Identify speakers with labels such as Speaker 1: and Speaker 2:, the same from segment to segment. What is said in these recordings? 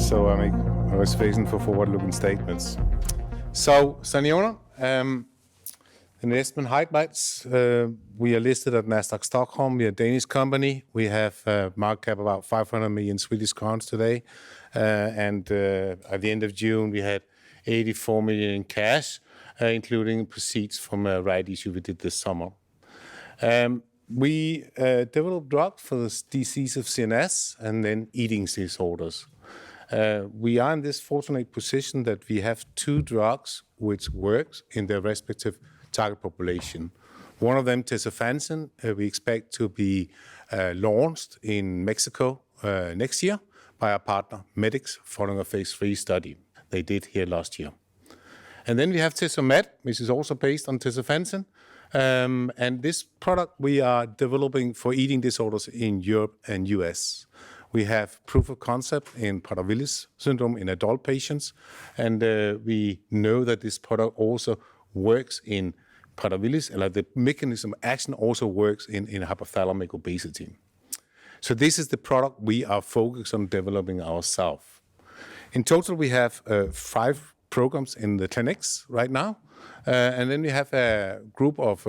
Speaker 1: so I make a reservation for forward-looking statements. So, Saniona, investment highlights. We are listed at Nasdaq Stockholm. We are a Danish company. We have a market cap about 500 million Swedish crowns today. And at the end of June, we had 84 million in cash, including proceeds from a right issue we did this summer. We developed drugs for the disease of CNS and then eating disorders. We are in this fortunate position that we have two drugs which works in their respective target population. One of them, tesofensine, we expect to be launched in Mexico next year by our partner Medix following a phase 3 study they did here last year. And then we have tesomet, which is also based on tesofensine. And this product we are developing for eating disorders in Europe and US. We have proof of concept in Prader-Willi syndrome in adult patients, and we know that this product also works in Prader-Willi, like the mechanism of action also works in hypothalamic obesity. So this is the product we are focused on developing ourselves. In total, we have 5 programs in the clinics right now, and then we have a group of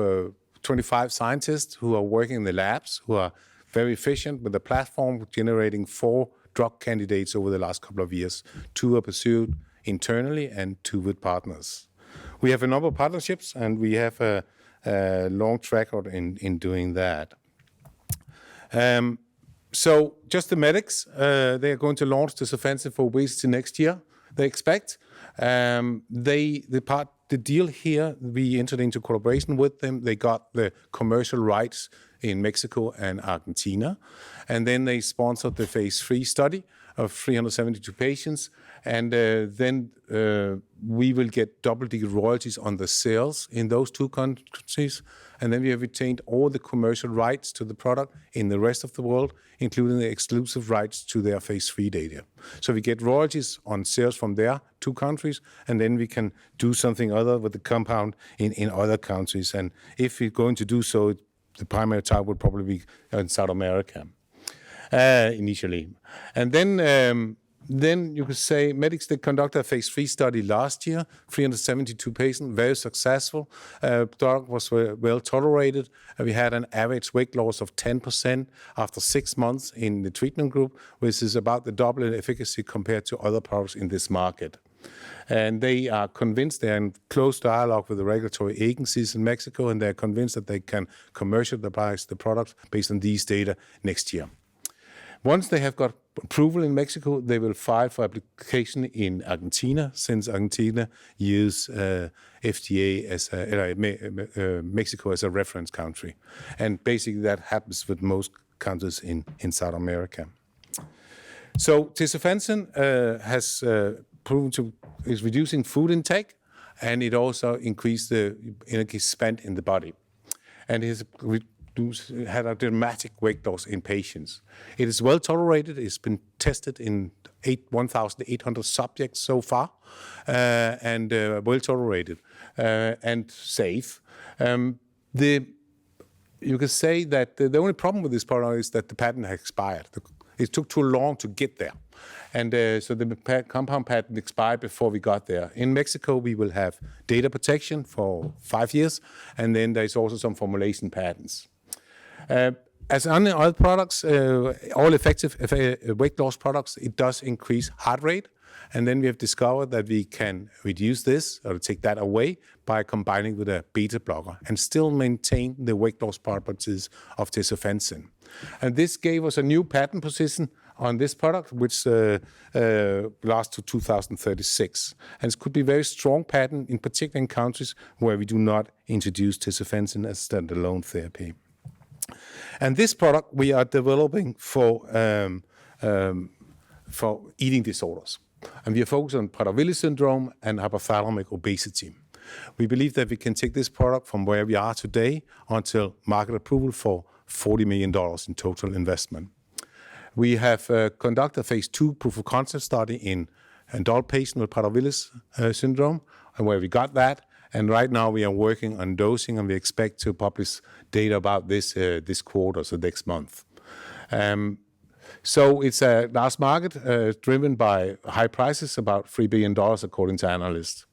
Speaker 1: 25 scientists who are working in the labs, who are very efficient with the platform, generating 4 drug candidates over the last couple of years. 2 are pursued internally and 2 with partners. We have a number of partnerships, and we have a long track record in doing that. So just the Medix, they are going to launch tesofensine for obesity next year, they expect. The deal here, we entered into collaboration with them. They got the commercial rights in Mexico and Argentina. And then they sponsored the phase 3 study of 372 patients. And then we will get double-digit royalties on the sales in those 2 countries. And then we have retained all the commercial rights to the product in the rest of the world, including the exclusive rights to their phase 3 data. So we get royalties on sales from their 2 countries, and then we can do something other with the compound in other countries. And if we're going to do so, the primary target would probably be in South America initially. And then you could say Medix, they conducted a phase 3 study last year, 372 patients, very successful. The drug was well tolerated. We had an average weight loss of 10% after 6 months in the treatment group, which is about the double in efficacy compared to other products in this market. And they are convinced, they're in close dialogue with the regulatory agencies in Mexico, and they're convinced that they can commercialize the product based on these data next year. Once they have got approval in Mexico, they will file for application in Argentina, since Argentina use FDA as Mexico as a reference country. And basically that happens with most countries in South America. So tesofensine has proven to is reducing food intake, and it also increased the energy spent in the body. And it has had a dramatic weight loss in patients. It is well tolerated. It's been tested in 1,800 subjects so far, and well tolerated and safe. You could say that the only problem with this product is that the patent has expired. It took too long to get there. And so the compound patent expired before we got there. In Mexico, we will have data protection for 5 years, and then there's also some formulation patents. As on other products, all effective weight loss products, it does increase heart rate. And then we have discovered that we can reduce this or take that away by combining with a beta blocker and still maintain the weight loss properties of tesofensine. And this gave us a new patent position on this product, which lasts to 2036. And it could be a very strong patent, in particular in countries where we do not introduce tesofensine as standalone therapy. And this product we are developing for eating disorders. And we are focused on Prader-Willi syndrome and hypothalamic obesity. We believe that we can take this product from where we are today until market approval for $40 million in total investment. We have conducted a phase 2 proof of concept study in adult patients with Prader-Willi syndrome, and where we got that. And right now we are working on dosing, and we expect to publish data about this this quarter, so next month. So it's a large market driven by high prices, about $3 billion according to analysts.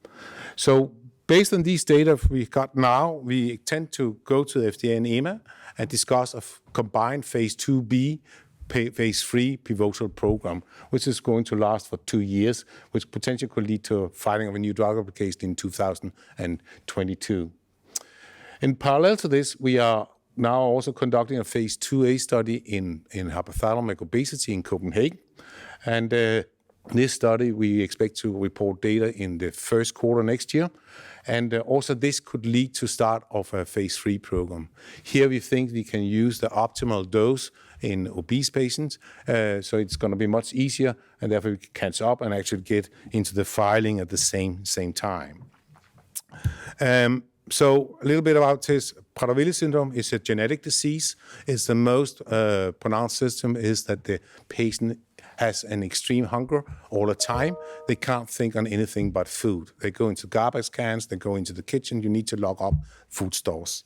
Speaker 1: So based on these data we got now, we intend to go to the FDA and EMA and discuss a combined phase 2B, phase 3 pivotal program, which is going to last for 2 years, which potentially could lead to filing of a new drug application in 2022. In parallel to this, we are now also conducting a phase 2A study in hypothalamic obesity in Copenhagen. And this study, we expect to report data in the first quarter next year. And also this could lead to start of a phase 3 program. Here we think we can use the optimal dose in obese patients, so it's going to be much easier, and therefore we can catch up and actually get into the filing at the same time. So a little bit about this. Prader-Willi syndrome is a genetic disease. It's the most pronounced symptom is that the patient has an extreme hunger all the time. They can't think on anything but food. They go into garbage cans, they go into the kitchen, you need to lock up food stores.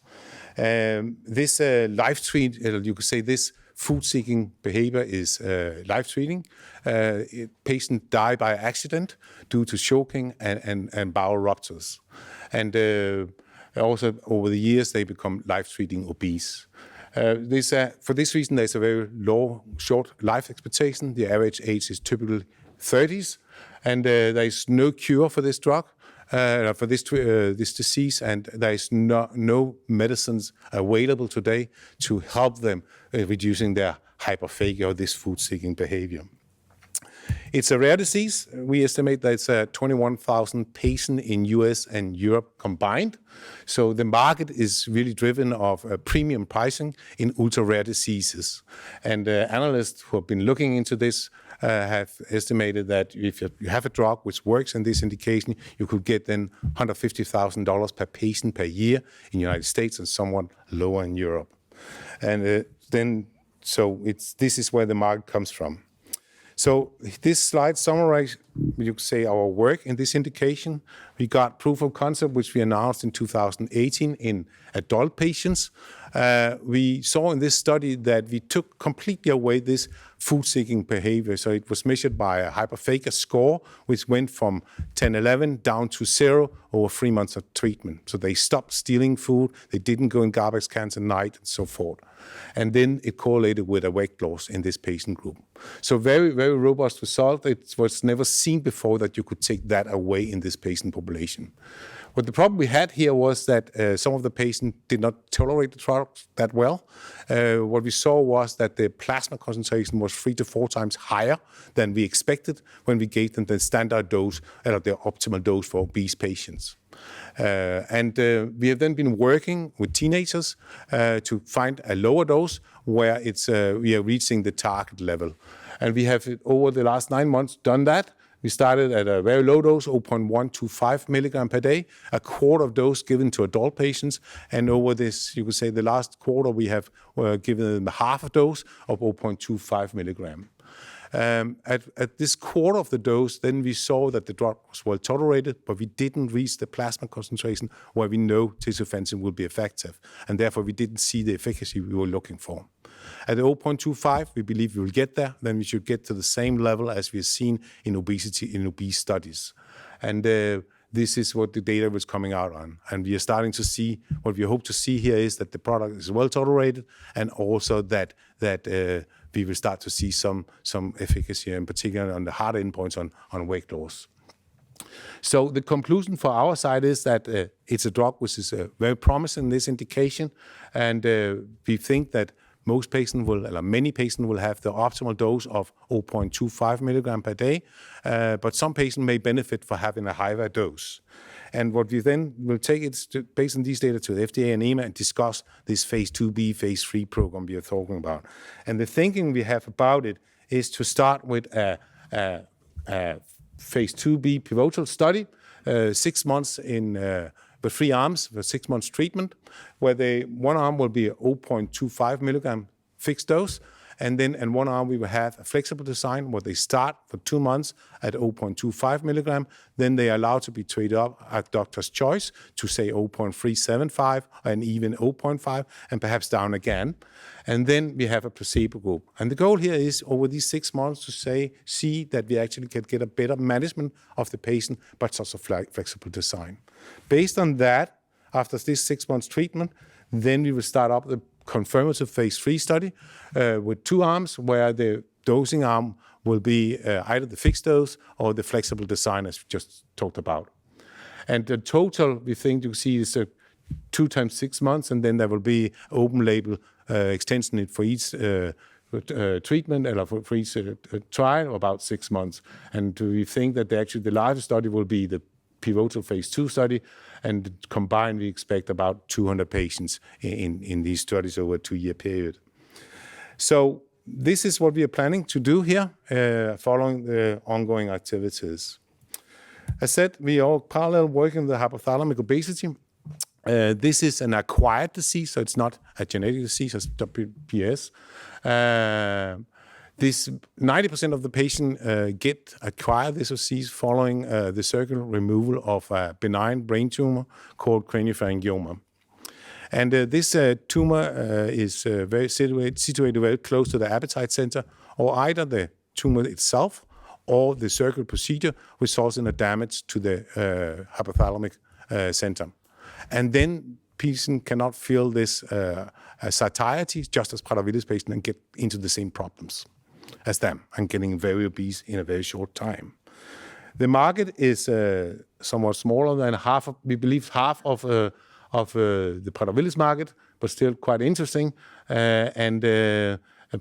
Speaker 1: This you could say this food-seeking behavior is life-threatening. Patients die by accident due to choking and bowel ruptures. And also over the years, they become life-threatening obese. For this reason, there's a very short life expectation. The average age is typically 30s, and there is no cure for this drug, for this disease, and there is no medicines available today to help them reducing their hyperphagia or this food-seeking behavior. It's a rare disease. We estimate that it's 21,000 patients in US and Europe combined. So the market is really driven of premium pricing in ultra-rare diseases. And analysts who have been looking into this have estimated that if you have a drug which works in this indication, you could get then $150,000 per patient per year in the United States and somewhat lower in Europe. And this is where the market comes from. So this slide summarizes, you could say, our work in this indication. We got proof of concept, which we announced in 2018 in adult patients. We saw in this study that we took completely away this food-seeking behavior. So it was measured by a hyperphagia score, which went from 10-11 down to 0 over 3 months of treatment. So they stopped stealing food, they didn't go in garbage cans at night, and so forth. And then it correlated with a weight loss in this patient group. So very, very robust result. It was never seen before that you could take that away in this patient population. But the problem we had here was that some of the patients did not tolerate the drug that well. What we saw was that the plasma concentration was 3 to 4 times higher than we expected when we gave them the standard dose, or the optimal dose for obese patients. We have then been working with teenagers to find a lower dose where we are reaching the target level. And we have, over the last 9 months, done that. We started at a very low dose, 0.125 milligram per day, a quarter of dose given to adult patients. And over this, you could say the last quarter, we have given them half a dose of 0.25 milligram. At this quarter of the dose, then we saw that the drug was well tolerated, but we didn't reach the plasma concentration where we know tisofensin will be effective. And therefore, we didn't see the efficacy we were looking for. At 0.25, we believe we will get there. Then we should get to the same level as we've seen in obesity in obese studies. And this is what the data was coming out on. And we are starting to see, what we hope to see here is that the product is well tolerated, and also that we will start to see some efficacy, in particular on the hard endpoints on weight loss. So the conclusion for our side is that it's a drug which is very promising in this indication, and we think that many patients will have the optimal dose of 0.25 milligram per day, but some patients may benefit for having a higher dose. And what we then will take is, based on these data, to the FDA and EMA and discuss this phase 2B, phase 3 program we are talking about. And the thinking we have about it is to start with a phase 2B pivotal study, 6 months with 3 arms for 6 months treatment, where one arm will be a 0.25 milligram fixed dose, And then in one arm, we will have a flexible design where they start for 2 months at 0.25 milligram. Then they are allowed to be treated up at doctor's choice to say 0.375 and even 0.5 and perhaps down again. And then we have a placebo group. And the goal here is over these 6 months to see that we actually can get a better management of the patient, but such a flexible design. Based on that, after this 6 months treatment, then we will start up the confirmative phase 3 study with 2 arms, where the dosing arm will be either the fixed dose or the flexible design, as we just talked about. And the total, we think you see, is 2 times 6 months, and then there will be open label extension for each treatment or for each trial, about 6 months. And we think that actually the largest study will be the pivotal phase 2 study, and combined we expect about 200 patients in these studies over a 2-year period. So this is what we are planning to do here, following the ongoing activities. As said, we are parallel working with the hypothalamic obesity. This is an acquired disease, so it's not a genetic disease as WPS. 90% of the patients acquire this disease following the surgical removal of a benign brain tumor called craniopharyngioma. And this tumor is situated very close to the appetite center, or either the tumor itself or the surgical procedure results in a damage to the hypothalamic center. And then patient cannot feel this satiety, just as Prader-Willis patient, and get into the same problems as them and getting very obese in a very short time. The market is somewhat smaller than half of the Prader-Willis market, but still quite interesting, and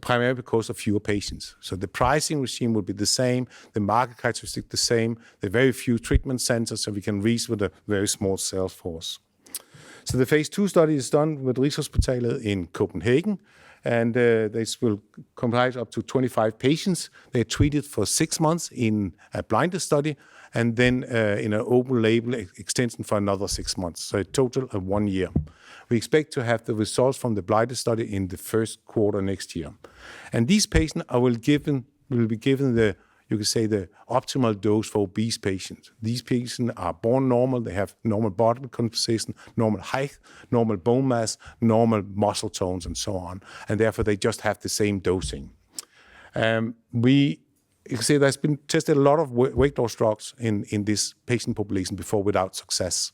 Speaker 1: primarily because of fewer patients. So the pricing regime will be the same, the market characteristic the same, the very few treatment centers, so we can reach with a very small sales force. So the phase 2 study is done with Rigshospitalet in Copenhagen, and this will comprise up to 25 patients. They're treated for 6 months in a blinded study, and then in an open label extension for another 6 months. So a total of 1 year. We expect to have the results from the blinded study in the first quarter next year. And these patients will be given the optimal dose for obese patients. These patients are born normal, they have normal body composition, normal height, normal bone mass, normal muscle tones, and so on. And therefore, they just have the same dosing. You can say there's been tested a lot of weight loss drugs in this patient population before without success.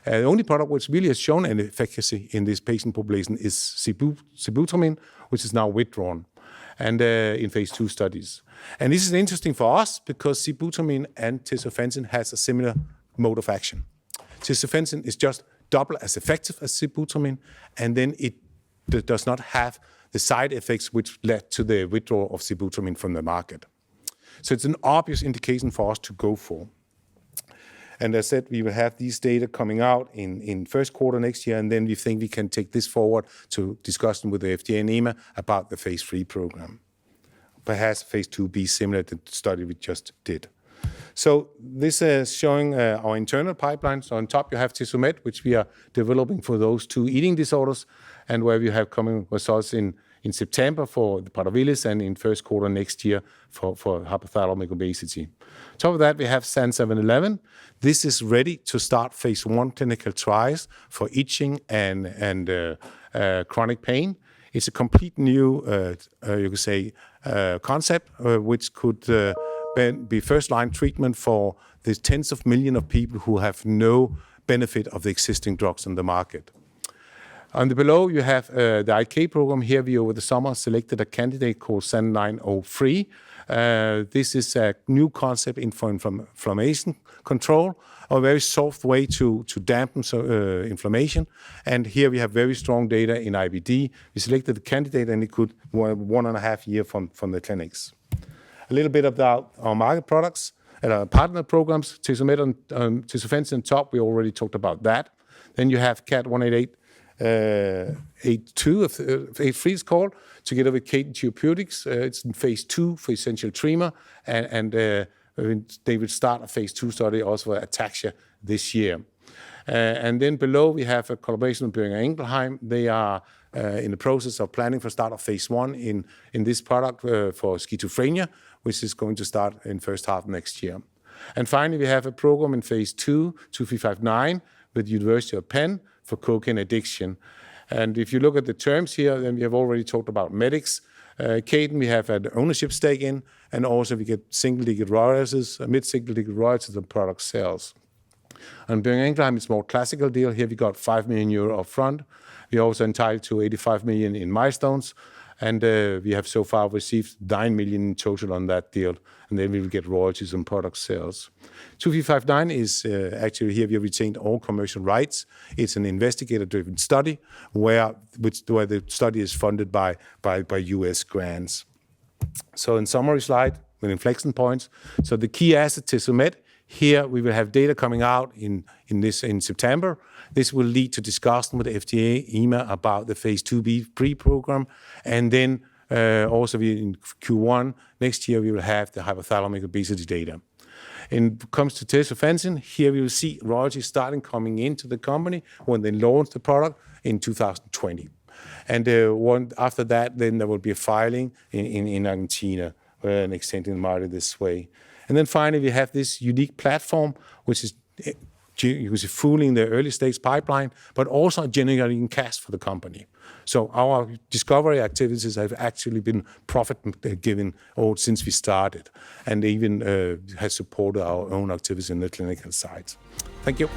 Speaker 1: The only product which really has shown an efficacy in this patient population is sibutramine, which is now withdrawn, and in phase 2 studies. And this is interesting for us because sibutramine and tesofensine has a similar mode of action. Tesofensine is just double as effective as sibutramine, and then it does not have the side effects which led to the withdrawal of sibutramine from the market. So it's an obvious indication for us to go for. And as I said, we will have these data coming out in first quarter next year, and then we think we can take this forward to discussion with the FDA and EMA about the phase 3 program. Perhaps phase 2B similar to the study we just did. So this is showing our internal pipeline. So on top you have Tesomet, which we are developing for those 2 eating disorders, and where we have coming results in September for the Prader-Willis and in first quarter next year for hypothalamic obesity. On top of that, we have SAN711. This is ready to start phase 1 clinical trials for itching and chronic pain. It's a complete new, concept, which could be first-line treatment for the tens of millions of people who have no benefit of the existing drugs on the market. On the below, you have the IK program. Here we, over the summer, selected a candidate called SAN903. This is a new concept for inflammation control, a very soft way to dampen inflammation. And here we have very strong data in IBD. We selected the candidate, and it could 1.5 years from the clinics. A little bit about our market products and our partner programs. Tesomet and tesofensine on top, we already talked about that. Then you have CAT 188. 82 of 83 is called, together with Cadent Therapeutics. It's in phase 2 for essential tremor, and they will start a phase 2 study also for ataxia this year. And then below we have a collaboration with Boehringer Ingelheim. They are in the process of planning for start of phase 1 in this product for schizophrenia, which is going to start in first half next year. And finally, we have a program in phase 2, 2359, with the University of Penn for cocaine addiction. And if you look at the terms here, then we have already talked about medics. Cadence, we have an ownership stake in, and also we get single-digit royalties, mid-single-digit royalties on product sales. On Boehringer Ingelheim, it's more classical deal. Here we got 5 million euro upfront. We are also entitled to 85 million in milestones, and we have so far received 9 million in total on that deal, and then we will get royalties on product sales. 2359 is actually here we have retained all commercial rights. It's an investigator-driven study where the study is funded by US grants. So in summary slide with inflection points. So the key asset Tesomet, here we will have data coming out in September. This will lead to discussion with the FDA, EMA about the phase 2b pre-program, and then also in Q1 next year we will have the hypothalamic obesity data. When it comes to tesofensine, here we will see royalties starting coming into the company when they launch the product in 2020. And after that, then there will be a filing in Argentina and extending the market this way. And then finally, we have this unique platform, which is fueling the early stage pipeline, but also generating cash for the company. So our discovery activities have actually been profit-giving since we started, and even has supported our own activities in the clinical side. Thank you.